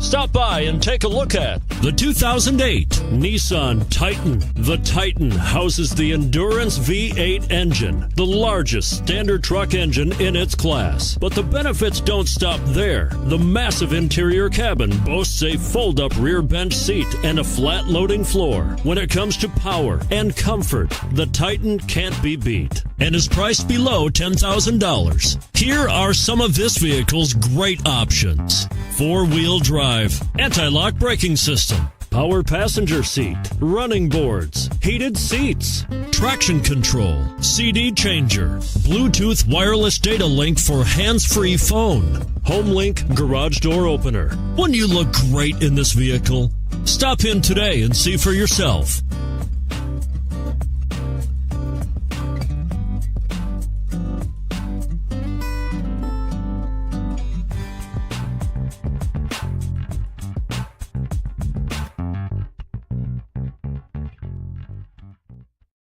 Stop by and take a look at the 2008 Nissan Titan. The Titan houses the Endurance V8 engine, the largest standard truck engine in its class. But the benefits don't stop there. The massive interior cabin boasts a fold-up rear bench seat and a flat loading floor. When it comes to power and comfort, the Titan can't be beat and is priced below $10,000. Here are some of this vehicle's great options: four-wheel drive, anti-lock braking system, power passenger seat, running boards, heated seats, traction control, CD changer, Bluetooth wireless data link for hands-free phone, HomeLink garage door opener. Wouldn't you look great in this vehicle? Stop in today and see for yourself.